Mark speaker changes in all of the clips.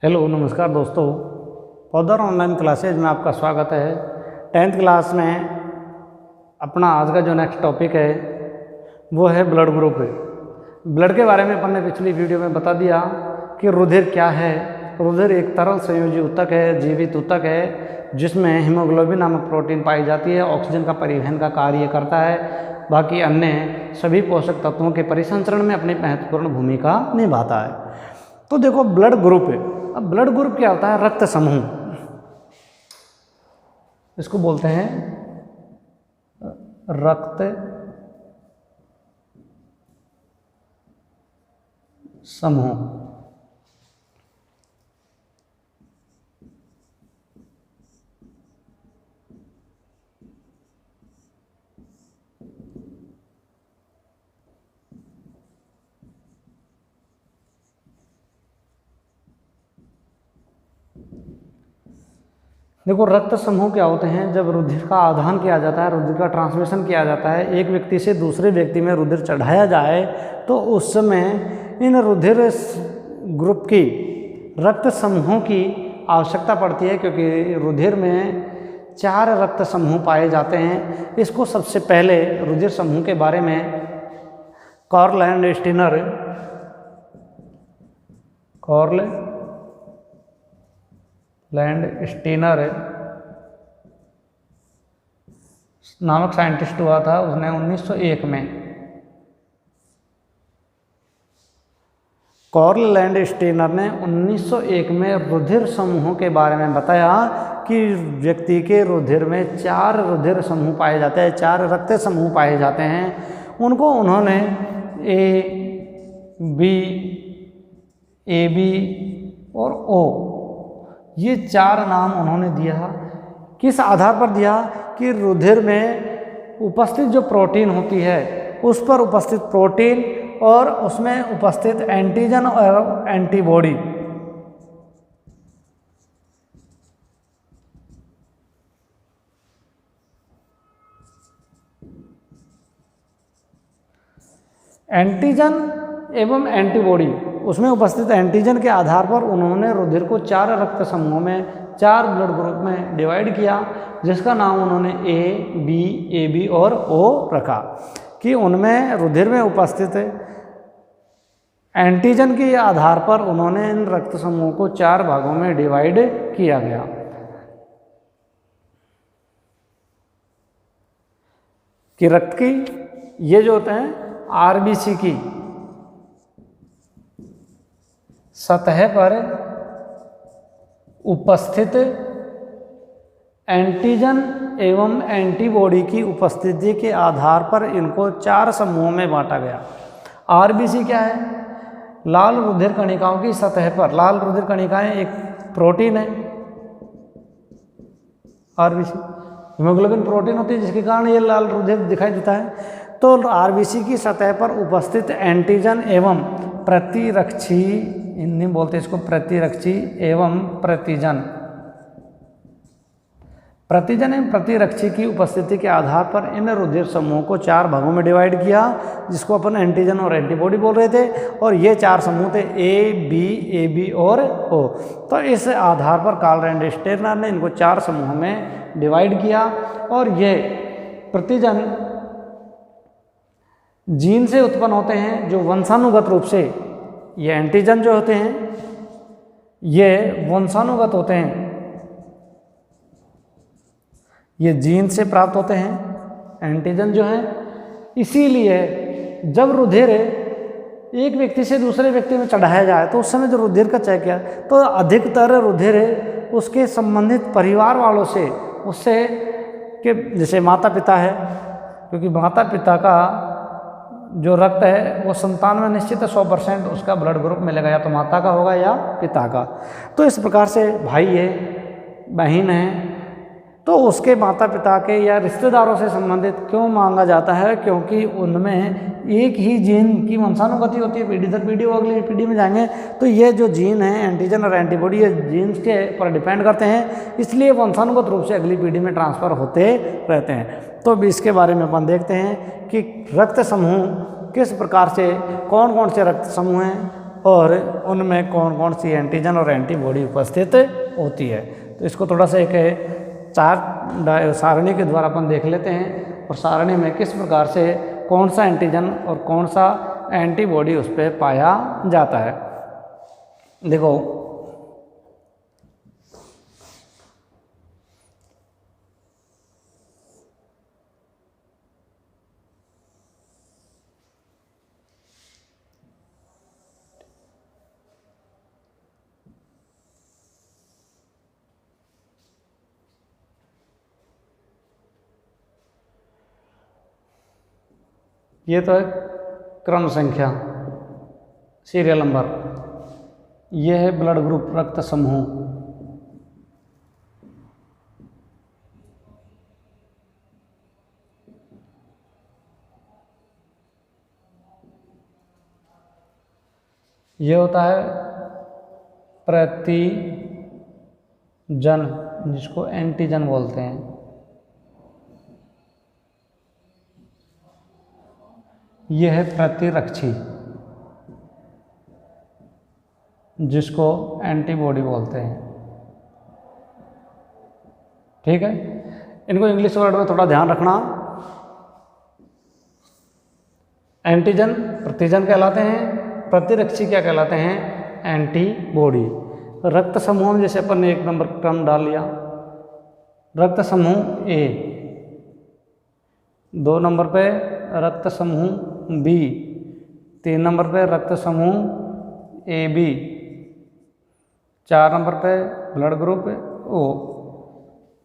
Speaker 1: Hello नमस्कार दोस्तों, पौधर online classes में आपका स्वागत है। 10th क्लास में अपना आज का जो नेक्स्ट टॉपिक है वो है ब्लड ग्रुप। ब्लड के बारे में अपन ने पिछली वीडियो में बता दिया कि रुधिर क्या है। रुधिर एक तरल संयोजी ऊतक है, जीवित ऊतक है, जिसमें हीमोग्लोबिन नामक प्रोटीन पाई जाती है, ऑक्सीजन का परिवहन का कार्य करता है, बाकी अन्य सभी पोषक तत्वों के परिसंचरण में अपनी महत्वपूर्ण भूमिका निभाता है। तो देखो ब्लड ग्रुप, अब ब्लड ग्रुप क्या होता है? रक्त समूह, इसको बोलते हैं रक्त समूह। देखो रक्त समूह क्या होते हैं? जब रुधिर का आदान किया जाता है, रुधिर का ट्रांसमिशन किया जाता है, एक व्यक्ति से दूसरे व्यक्ति में रुधिर चढ़ाया जाए, तो उस समय इन रुधिर ग्रुप की रक्त समूहों की आवश्यकता पड़ती है, क्योंकि रुधिर में 4 रक्त समूह पाए जाते हैं। इसको सबसे पहले रुधिर समूह के बारे में कार्ल लैंडस्टीनर नामक साइंटिस्ट हुआ था, उसने 1901 में कार्ल लैंडस्टीनर ने 1901 में रुधिर समूहों के बारे में बताया कि व्यक्ति के रुधिर में 4 रुधिर समूह पाए जाते हैं, 4 रक्त समूह पाए जाते हैं। उनको उन्होंने ए बी और ओ, ये 4 नाम उन्होंने दिया। किस आधार पर दिया? कि रुधिर में उपस्थित जो प्रोटीन होती है, उस पर उपस्थित प्रोटीन और उसमें उपस्थित एंटीजन और एंटीबॉडी, एंटीजन एवं एंटीबॉडी, उसमें उपस्थित एंटीजन के आधार पर उन्होंने रुधिर को 4 रक्त समूहों में, 4 ब्लड ग्रुप में डिवाइड किया, जिसका नाम उन्होंने ए बी और ओ रखा। कि उनमें रुधिर में उपस्थित एंटीजन के आधार पर उन्होंने इन रक्त समूहों को 4 भागों में डिवाइड किया गया। कि रक्त की ये जो होते हैं आरबीसी की सतह पर उपस्थित एंटीजन एवं एंटीबॉडी की उपस्थिति के आधार पर इनको 4 समूहों में बांटा गया। आरबीसी क्या है? लाल रुधिर कणिकाओं की सतह पर, लाल रुधिर कणिकाएं एक प्रोटीन है। आरबीसी हीमोग्लोबिन प्रोटीन होती है, जिसके कारण ये लाल रुधिर दिखाई देता है। तो आरबीसी की सतह पर उपस्थित एंटीजन एवं प्रतिरक्षी, हिंदी में बोलते हैं इसको प्रतिरक्षी एवं प्रतिजन, प्रतिजन एवं प्रतिरक्षी की उपस्थिति के आधार पर इन रुधिर समूहों को 4 भागों में डिवाइड किया, जिसको अपन एंटीजन और एंटीबॉडी बोल रहे थे। और ये 4 समूह थे ए बी और ओ। तो इस आधार पर कार्ल लैंडस्टीनर ने इनको 4 समूहों में डिवाइड किया। और ये प्रतिजन जीन से उत्पन्न होते हैं, जो वंशानुगत रूप से, ये एंटीजन जो होते हैं ये वंशानुगत होते हैं, ये जीन से प्राप्त होते हैं एंटीजन जो है। इसीलिए जब रुधिर एक व्यक्ति से दूसरे व्यक्ति में चढ़ाया जाए, तो उस समय जो रुधिर का चेक किया, तो अधिकतर रुधिर उसके संबंधित परिवार वालों से, उससे कि जैसे माता पिता है, क्योंकि माता पिता का जो रक्त है वो संतान में निश्चित है 100% उसका ब्लड ग्रुप मिलेगा, या तो माता का होगा या पिता का। तो इस प्रकार से भाई है, बहन है, तो उसके माता पिता के या रिश्तेदारों से संबंधित क्यों मांगा जाता है? क्योंकि उनमें एक ही जीन की वंशानुगति होती है, पीढ़ी दर पीढ़ी, वो अगली पीढ़ी में जाएंगे। तो ये जो जीन है एंटीजन और एंटीबॉडी, ये जीन्स के पर डिपेंड करते हैं, इसलिए वंशानुगत रूप से अगली पीढ़ी में ट्रांसफ़र होते रहते हैं। तो अब इसके बारे में अपन देखते हैं कि रक्त समूह किस प्रकार से, कौन कौन से रक्त समूह हैं। और उनमें कौन कौन सी एंटीजन और एंटीबॉडी उपस्थित होती है। तो इसको थोड़ा सा एक चार्ट सारणी के द्वारा अपन देख लेते हैं, और सारणी में किस प्रकार से कौन सा एंटीजन और कौन सा एंटीबॉडी उस पर पाया जाता है। देखो, ये तो है क्रम संख्या, सीरियल नंबर। ये है ब्लड ग्रुप, रक्त समूह। ये होता है प्रतिजन, जिसको एंटीजन बोलते हैं। यह है प्रतिरक्षी, जिसको एंटीबॉडी बोलते हैं। ठीक है, इनको इंग्लिश वर्ड में थोड़ा ध्यान रखना। एंटीजन प्रतिजन कहलाते हैं, प्रतिरक्षी क्या कहलाते हैं, एंटीबॉडी। रक्त समूह में जैसे अपन ने 1 नंबर क्रम डाल लिया, रक्त समूह ए, 2 नंबर पे रक्त समूह बी, 3 नंबर पे रक्त समूह ए बी, 4 नंबर पे ब्लड ग्रुप ओ।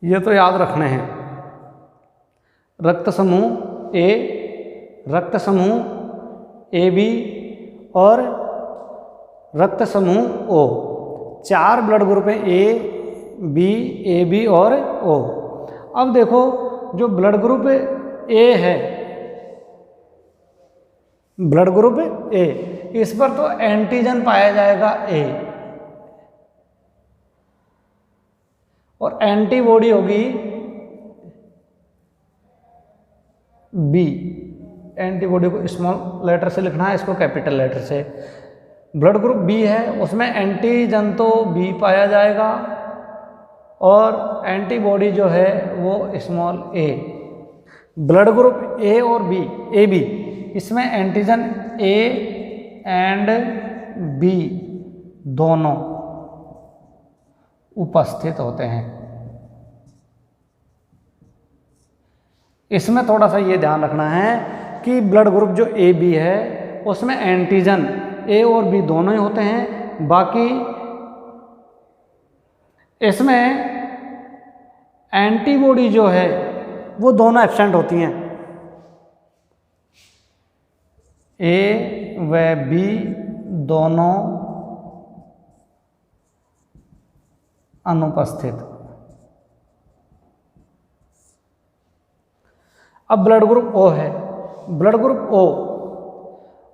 Speaker 1: ये तो याद रखने हैं। रक्त समूह ए, रक्त समूह ए बी और रक्त समूह ओ। 4 ब्लड ग्रुप हैं, ए बी, ए बी और ओ। अब देखो, जो ब्लड ग्रुप ए है, ब्लड ग्रुप ए, इस पर तो एंटीजन पाया जाएगा ए, और एंटीबॉडी होगी बी। एंटीबॉडी को स्मॉल लेटर से लिखना है, इसको कैपिटल लेटर से। ब्लड ग्रुप बी है, उसमें एंटीजन तो बी पाया जाएगा, और एंटीबॉडी जो है वो small A. Blood group A और बी, ए बी, इसमें एंटीजन ए एंड बी दोनों उपस्थित होते हैं। इसमें थोड़ा सा ये ध्यान रखना है कि ब्लड ग्रुप जो ए बी है, उसमें एंटीजन ए और बी दोनों ही होते हैं। बाकी इसमें एंटीबॉडी जो है वो दोनों एब्सेंट होती हैं, ए व बी दोनों अनुपस्थित। अब ब्लड ग्रुप ओ है, ब्लड ग्रुप ओ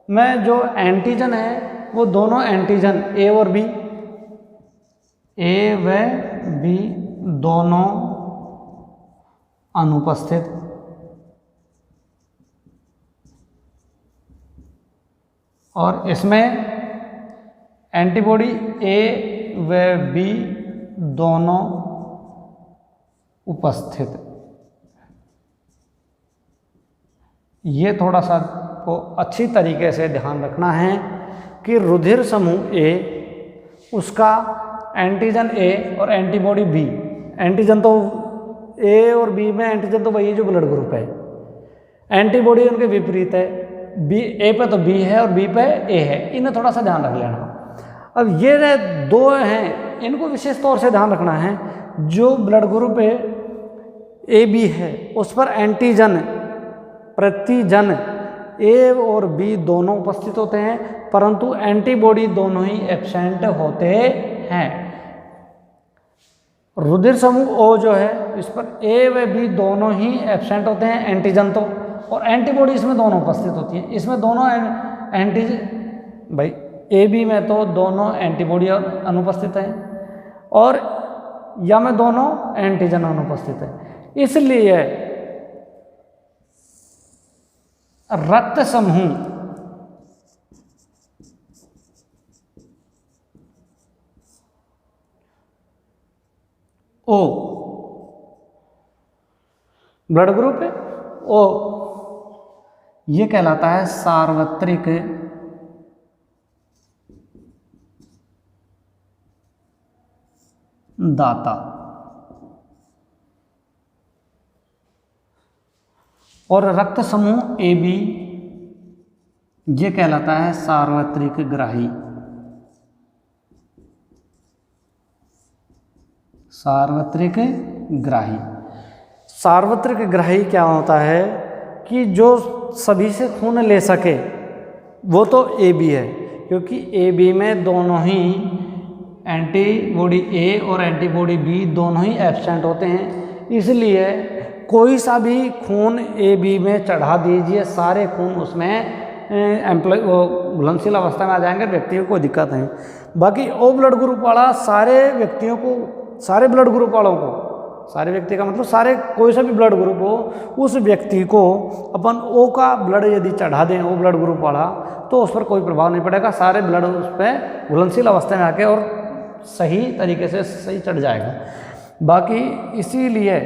Speaker 1: में जो एंटीजन है वो दोनों एंटीजन ए और बी, ए व बी दोनों अनुपस्थित। और इसमें एंटीबॉडी ए व बी दोनों उपस्थित। ये थोड़ा सा को अच्छी तरीके से ध्यान रखना है कि रुधिर समूह ए, उसका एंटीजन ए और एंटीबॉडी बी। एंटीजन तो ए और बी में एंटीजन तो वही जो ब्लड ग्रुप है, एंटीबॉडी उनके विपरीत है। बी, ए पे तो बी है और बी पे ए है, इन्हें थोड़ा सा ध्यान रख लेना। अब ये दो हैं, इनको विशेष तौर से ध्यान रखना है। जो ब्लड ग्रुप ए बी है उस पर एंटीजन प्रतिजन ए और बी दोनों उपस्थित होते हैं, परंतु एंटीबॉडी दोनों ही एब्सेंट होते हैं। रुधिर समूह ओ जो है इस पर ए व बी दोनों ही एब्सेंट होते हैं, एंटीजन तो, और एंटीबॉडी इसमें दोनों उपस्थित होती है। इसमें दोनों एंटीजन, भाई ए बी में तो दोनों एंटीबॉडी अनुपस्थित हैं, और या में दोनों एंटीजन अनुपस्थित है। इसलिए रक्त समूह ओ ब्लड ग्रुप ओ, ये कहलाता है सार्वत्रिक दाता। और रक्त समूह ए बी ये कहलाता है सार्वत्रिक ग्राही। सार्वत्रिक ग्राही, सार्वत्रिक ग्राही क्या होता है कि जो सभी से खून ले सके, वो तो ए बी है, क्योंकि ए बी में दोनों ही एंटीबॉडी ए और एंटीबॉडी बी दोनों ही एब्सेंट होते हैं। इसलिए कोई सा भी खून ए बी में चढ़ा दीजिए, सारे खून उसमें घुलनशील अवस्था में आ जाएंगे, व्यक्ति को कोई दिक्कत नहीं। बाकी ओ ब्लड ग्रुप वाला सारे व्यक्तियों को, सारे ब्लड ग्रुप वालों को, सारे व्यक्ति का मतलब सारे कोई सा भी ब्लड ग्रुप हो, उस व्यक्ति को अपन ओ का ब्लड यदि चढ़ा दें, ओ ब्लड ग्रुप वाला, तो उस पर कोई प्रभाव नहीं पड़ेगा। सारे ब्लड उस पर घुलनशील अवस्था में आके और सही तरीके से सही चढ़ जाएगा। बाकी इसीलिए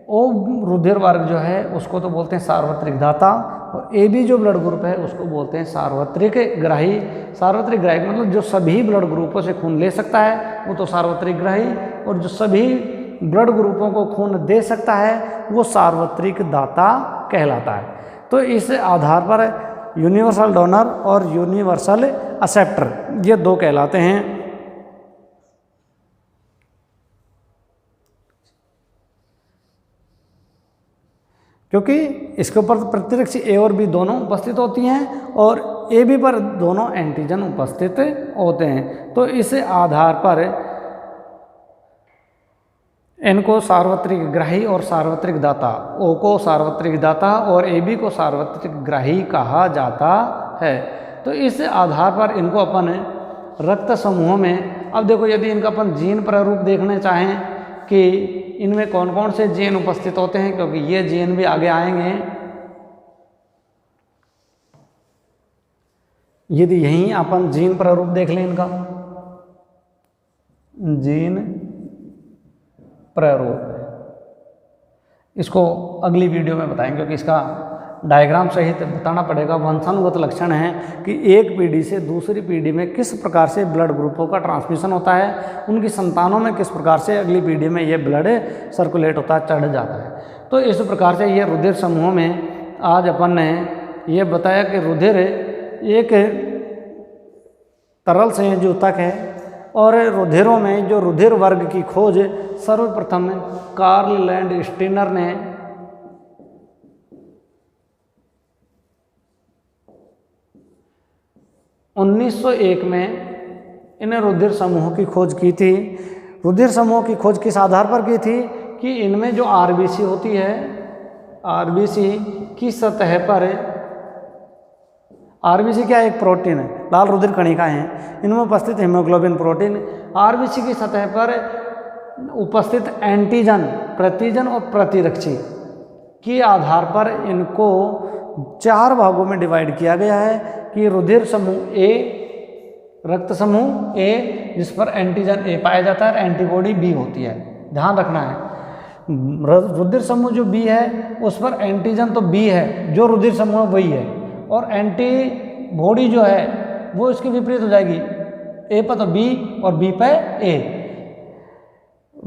Speaker 1: ओ रुधिर वर्ग जो है उसको तो बोलते हैं सार्वत्रिक दाता, और ए बी जो ब्लड ग्रुप है उसको बोलते हैं सार्वत्रिक ग्राही। सार्वत्रिक ग्राही मतलब जो सभी ब्लड ग्रुपों से खून ले सकता है वो तो सार्वत्रिक ग्राही, और जो सभी ब्लड ग्रुपों को खून दे सकता है वो सार्वत्रिक दाता कहलाता है। तो इस आधार पर यूनिवर्सल डोनर और यूनिवर्सल एक्सेप्टर ये दो कहलाते हैं। क्योंकि इसके ऊपर प्रतिरक्षी ए और बी दोनों उपस्थित होती हैं और ए बी पर दोनों एंटीजन उपस्थित होते हैं। तो इस आधार पर इनको सार्वत्रिक ग्राही और सार्वत्रिक दाता, ओ को सार्वत्रिक दाता और ए बी को सार्वत्रिक ग्राही कहा जाता है। तो इस आधार पर इनको अपन रक्त समूहों में, अब देखो यदि इनका अपन जीन प्रारूप देखने चाहें कि इनमें कौन कौन से जीन उपस्थित होते हैं, क्योंकि ये जीन भी आगे आएंगे, यदि यहीं अपन जीन प्रारूप देख लें इनका, जीन प्रारूप इसको अगली वीडियो में बताएंगे, क्योंकि इसका डायग्राम सहित बताना पड़ेगा। वंशानुगत लक्षण है कि एक पीढ़ी से दूसरी पीढ़ी में किस प्रकार से ब्लड ग्रुपों का ट्रांसमिशन होता है, उनकी संतानों में किस प्रकार से अगली पीढ़ी में ये ब्लड सर्कुलेट होता है, चढ़ जाता है। तो इस प्रकार से ये रुधिर समूह में आज अपन ने ये बताया कि रुधिर एक तरल संयोजक है, और रुधिरों में जो रुधिर वर्ग की खोज सर्वप्रथम कार्ल लैंडस्टीनर ने 1901 में इन रुधिर समूहों की खोज की थी। रुधिर समूहों की खोज किस आधार पर की थी कि इनमें जो आरबीसी होती है, आरबीसी की सतह पर, आरबीसी क्या एक प्रोटीन है, लाल रुधिर कणिकाएं हैं, इनमें उपस्थित हीमोग्लोबिन प्रोटीन, आरबीसी की सतह पर उपस्थित एंटीजन, प्रतिजन और प्रतिरक्षी के आधार पर इनको 4 भागों में डिवाइड किया गया है कि रुधिर समूह ए, रक्त समूह ए जिस पर एंटीजन ए पाया जाता है, एंटीबॉडी बी होती है, ध्यान रखना है। रुधिर समूह जो बी है उस पर एंटीजन तो बी है, जो रुधिर समूह वही है, और एंटीबॉडी जो है वो इसके विपरीत हो जाएगी, ए पर तो बी और बी पर ए।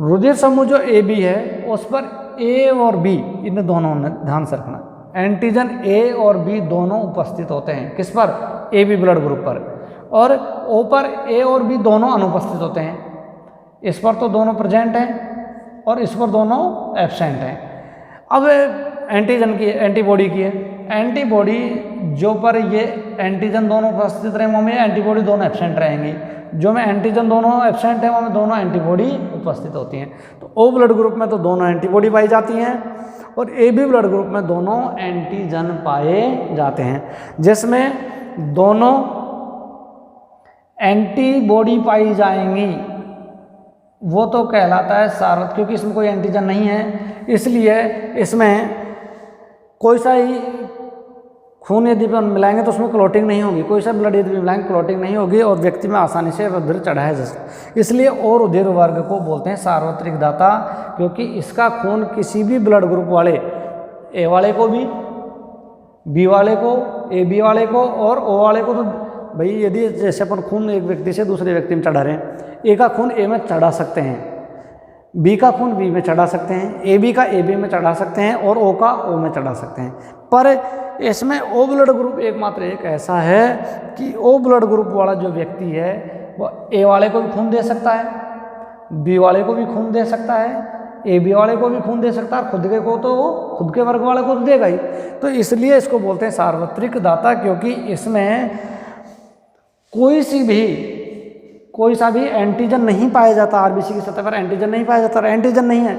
Speaker 1: रुधिर समूह जो ए बी है उस पर ए और बी, इन दोनों ने ध्यान से रखना, एंटीजन ए और बी दोनों उपस्थित होते हैं। किस पर? ए बी ब्लड ग्रुप पर। और ओ पर ए और बी दोनों अनुपस्थित होते हैं। इस पर तो दोनों प्रेजेंट हैं और इस पर दोनों एब्सेंट हैं। अब एंटीजन की, एंटीबॉडी की है, एंटीबॉडी जो पर ये एंटीजन दोनों उपस्थित रहे वो में एंटीबॉडी दोनों एब्सेंट रहेंगी, जो में एंटीजन दोनों एब्सेंट है वहाँ में दोनों एंटीबॉडी उपस्थित होती हैं। तो ओ ब्लड ग्रुप में तो दोनों एंटीबॉडी पाई जाती हैं और ए बी ब्लड ग्रुप में दोनों एंटीजन पाए जाते हैं। जिसमें दोनों एंटीबॉडी पाई जाएंगी वो तो कहलाता है सार्वत्रिक, क्योंकि इसमें कोई एंटीजन नहीं है, इसलिए इसमें कोई सा ही खून यदि हम मिलाएंगे तो उसमें क्लॉटिंग नहीं होगी, कोई सा ब्लड यदि भी मिलाएंगे क्लॉटिंग नहीं होगी और व्यक्ति में आसानी से रुधिर चढ़ाया जा सकता। इसलिए ओ रुधिर वर्ग को बोलते हैं सार्वत्रिक दाता, क्योंकि इसका खून किसी भी ब्लड ग्रुप वाले, ए वाले को भी, बी वाले को, ए बी वाले को और ओ वाले को, तो भाई यदि जैसे अपन खून एक व्यक्ति से दूसरे व्यक्ति में चढ़ा रहे हैं, ए का खून ए में चढ़ा सकते हैं, बी का खून बी में चढ़ा सकते हैं, ए बी का ए बी में चढ़ा सकते हैं और ओ का ओ में चढ़ा सकते हैं। पर इसमें ओ ब्लड ग्रुप एकमात्र एक ऐसा है कि ओ ब्लड ग्रुप वाला जो व्यक्ति है वो ए वाले को भी खून दे सकता है, बी वाले को भी खून दे सकता है, ए बी वाले को भी खून दे सकता है, खुद के को तो वो खुद के वर्ग वाले को तो देगा ही। तो इसलिए इसको बोलते हैं सार्वत्रिक दाता, क्योंकि इसमें कोई सा भी एंटीजन नहीं पाया जाता, आरबीसी की सतह पर एंटीजन नहीं पाया जाता, एंटीजन नहीं है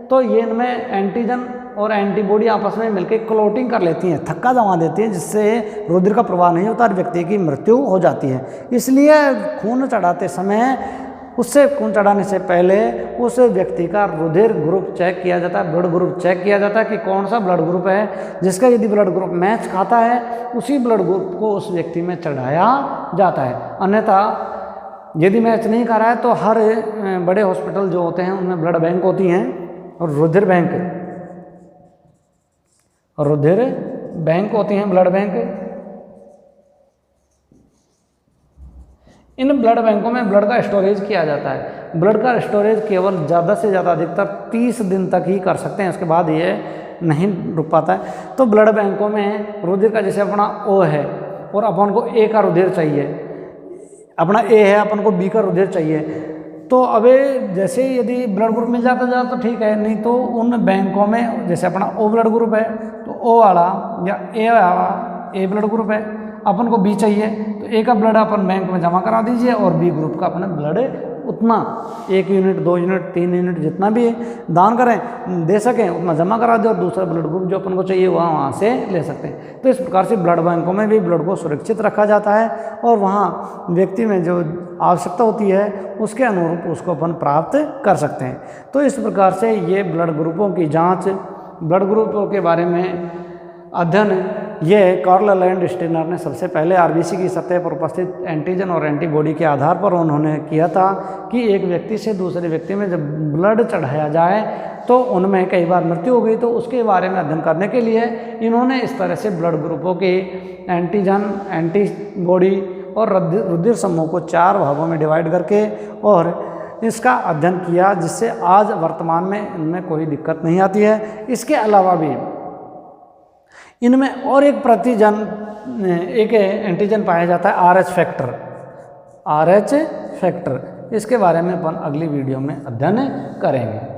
Speaker 1: तो ये इनमें एंटीजन और एंटीबॉडी आपस में मिलकर क्लोटिंग कर लेती हैं, थक्का जमा देती हैं, जिससे रुधिर का प्रवाह नहीं होता और व्यक्ति की मृत्यु हो जाती है। इसलिए खून चढ़ाते समय, उससे खून चढ़ाने से पहले उस व्यक्ति का रुधिर ग्रुप चेक किया जाता है, ब्लड ग्रुप चेक किया जाता है कि कौन सा ब्लड ग्रुप है, जिसका यदि ब्लड ग्रुप मैच खाता है उसी ब्लड ग्रुप को उस व्यक्ति में चढ़ाया जाता है। अन्यथा यदि मैच नहीं कर रहा है तो हर बड़े हॉस्पिटल जो होते हैं उनमें ब्लड बैंक होती हैं और रुधिर बैंक होती हैं, ब्लड बैंक। इन ब्लड बैंकों में ब्लड का स्टोरेज किया जाता है। ब्लड का स्टोरेज केवल ज़्यादा से ज़्यादा अधिकतर 30 दिन तक ही कर सकते हैं, उसके बाद ये नहीं रुक पाता है। तो ब्लड बैंकों में रुधिर का जैसे अपना ओ है और अपन को ए का रुधिर चाहिए, अपना ए है अपन को बी का रुधिर चाहिए, तो अबे जैसे यदि ब्लड ग्रुप मिल जाता तो ठीक है, नहीं तो उन बैंकों में जैसे अपना ओ ब्लड ग्रुप है तो ओ वाला या ए वाला ए ब्लड ग्रुप है, अपन को बी चाहिए तो ए का ब्लड अपन बैंक में जमा करा दीजिए और बी ग्रुप का अपना ब्लड उतना 1 यूनिट 2 यूनिट 3 यूनिट जितना भी दान करें दे सकें उतना जमा करा दें और दूसरा ब्लड ग्रुप जो अपन को चाहिए वहाँ से ले सकते हैं। तो इस प्रकार से ब्लड बैंकों में भी ब्लड को सुरक्षित रखा जाता है और वहाँ व्यक्ति में जो आवश्यकता होती है उसके अनुरूप उसको अपन प्राप्त कर सकते हैं। तो इस प्रकार से ये ब्लड ग्रुपों की जाँच, ब्लड ग्रुपों के बारे में अध्ययन ये कार्ल लैंडस्टीनर ने सबसे पहले आरबीसी की सतह पर उपस्थित एंटीजन और एंटीबॉडी के आधार पर उन्होंने किया था कि एक व्यक्ति से दूसरे व्यक्ति में जब ब्लड चढ़ाया जाए तो उनमें कई बार मृत्यु हो गई, तो उसके बारे में अध्ययन करने के लिए इन्होंने इस तरह से ब्लड ग्रुपों के एंटीजन, एंटीबॉडी और रुधिर समूह को 4 भागों में डिवाइड करके और इसका अध्ययन किया, जिससे आज वर्तमान में इनमें कोई दिक्कत नहीं आती है। इसके अलावा भी इनमें और एक एक एंटीजन पाया जाता है RH फैक्टर। इसके बारे में अपन अगली वीडियो में अध्ययन करेंगे।